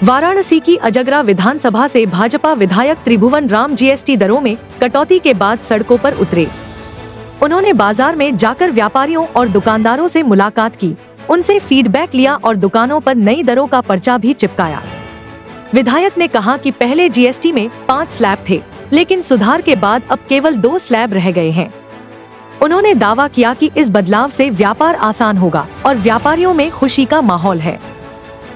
वाराणसी की अजगरा विधानसभा से भाजपा विधायक त्रिभुवन राम जीएसटी दरों में कटौती के बाद सड़कों पर उतरे। उन्होंने बाजार में जाकर व्यापारियों और दुकानदारों से मुलाकात की, उनसे फीडबैक लिया और दुकानों पर नई दरों का पर्चा भी चिपकाया। विधायक ने कहा कि पहले जीएसटी में 5 स्लैब थे, लेकिन सुधार के बाद अब केवल 2 स्लैब रह गए हैं। उन्होंने दावा किया कि इस बदलाव से व्यापार आसान होगा और व्यापारियों में खुशी का माहौल है।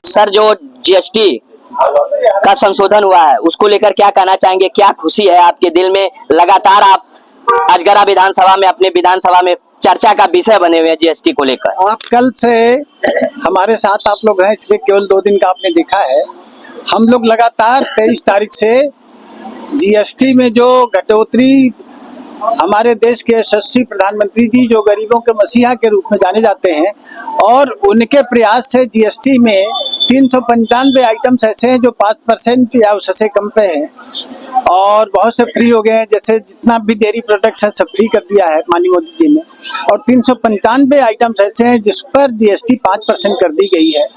सर, जो जीएसटी का संशोधन हुआ है उसको लेकर क्या कहना चाहेंगे? क्या खुशी है आपके दिल में? लगातार आप अजगरा विधानसभा में, अपने विधानसभा में चर्चा का विषय बने हुए हैं जीएसटी को लेकर। आप कल से हमारे साथ आप लोग हैं, इससे केवल 2 दिन का आपने देखा है। हम लोग लगातार 23 तारीख से जीएसटी में जो घटोतरी, हमारे देश के यशस्वी प्रधानमंत्री जी जो गरीबों के मसीहा के रूप में जाने जाते हैं, और उनके प्रयास से जीएसटी में 395 आइटम्स ऐसे हैं जो 5% या उससे कम पे हैं, और बहुत से फ्री हो गए हैं। जैसे जितना भी डेयरी प्रोडक्ट्स है सब फ्री कर दिया है माननीय मोदी जी ने, और 395 आइटम्स ऐसे हैं जिस पर जीएसटी 5% कर दी गई है।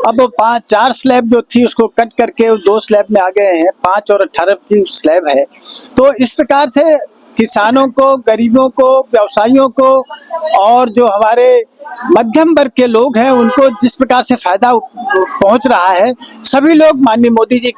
अब वो 4 स्लैब जो थी उसको कट करके 2 स्लैब में आ गए हैं, 5 और 18 की स्लैब है। तो इस प्रकार से किसानों को, गरीबों को, व्यवसायियों को और जो हमारे मध्यम वर्ग के लोग हैं उनको जिस प्रकार से फायदा पहुंच रहा है, सभी लोग माननीय मोदी जी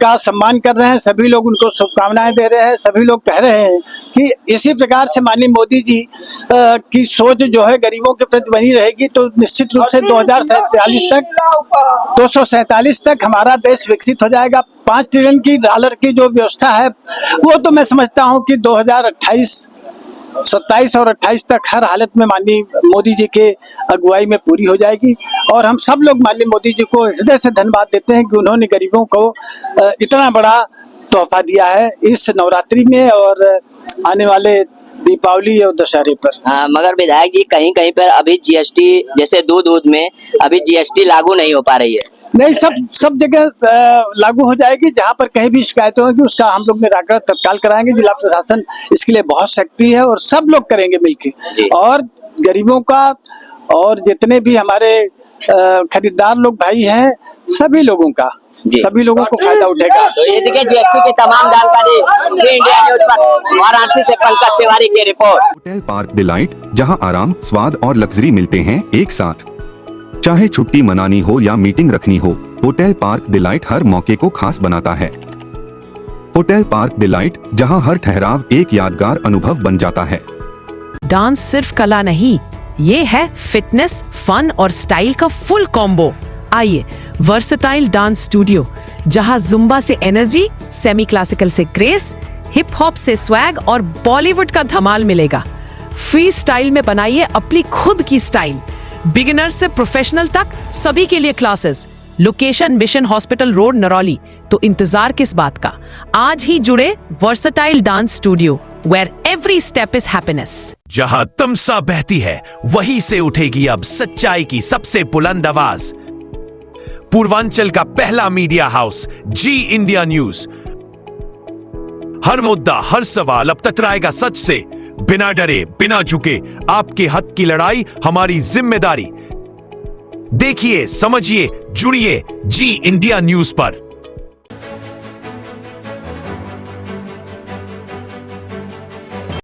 का सम्मान कर रहे हैं, सभी लोग उनको शुभकामनाएं दे रहे हैं। सभी लोग कह रहे हैं कि इसी प्रकार से माननीय मोदी जी की सोच जो है गरीबों के प्रति बनी रहेगी तो निश्चित रूप से 247 तक हमारा देश विकसित हो जाएगा। 5 ट्रिलियन की डॉलर की जो व्यवस्था है वो तो मैं समझता हूँ कि 2027 और 28 तक हर हालत में माननीय मोदी जी के अगुवाई में पूरी हो जाएगी। और हम सब लोग माननीय मोदी जी को हृदय से धन्यवाद देते हैं कि उन्होंने गरीबों को इतना बड़ा तोहफा दिया है इस नवरात्रि में और आने वाले दीपावली और दशहरे पर। मगर विधायक जी, कहीं कहीं पर अभी जीएसटी, जैसे दूध में अभी जीएसटी लागू नहीं हो पा रही है। नहीं, सब जगह लागू हो जाएगी। जहाँ पर कहीं भी शिकायत होगी उसका हम लोग निराकरण तत्काल कराएंगे। जिला प्रशासन इसके लिए बहुत सक्रिय है और सब लोग करेंगे मिलकर, और गरीबों का और जितने भी हमारे खरीदार लोग भाई हैं सभी लोगों का, सभी लोगों को फायदा उठेगा। तो ये देखिए जीएसटी की तमाम जानकारी इंडिया न्यूज पर। वाराणसी से पंकज तिवारी की रिपोर्ट। होटल पार्क डिलाइट, जहां आराम, स्वाद और लग्जरी मिलते हैं एक साथ। चाहे छुट्टी मनानी हो या मीटिंग रखनी हो, होटल पार्क डिलाइट हर मौके को खास बनाता है। होटल पार्क डिलाइट, जहां हर ठहराव एक यादगार अनुभव बन जाता है। डांस सिर्फ कला नहीं, ये है फिटनेस, फन और स्टाइल का फुल कॉम्बो। आइए वर्सेटाइल डांस स्टूडियो, जहां जुम्बा से एनर्जी, सेमी क्लासिकल से ग्रेस, हिप हॉप से स्वैग और बॉलीवुड का धमाल मिलेगा। फ्री स्टाइल में बनाइए अपनी खुद की स्टाइल। बिगिनर से प्रोफेशनल तक सभी के लिए classes. Location mission hospital road, Narauli. तो इंतजार किस बात का, आज ही जुड़े versatile dance studio, where every step is happiness। जहां तमसा बहती है वहीं से उठेगी अब सच्चाई की सबसे बुलंद आवाज। पूर्वांचल का पहला मीडिया हाउस जी इंडिया न्यूज। हर मुद्दा, हर सवाल अब तकराएगा सच से, बिना डरे, बिना झुके। आपके हक की लड़ाई हमारी जिम्मेदारी। देखिए, समझिए, जुड़िए जी इंडिया न्यूज पर।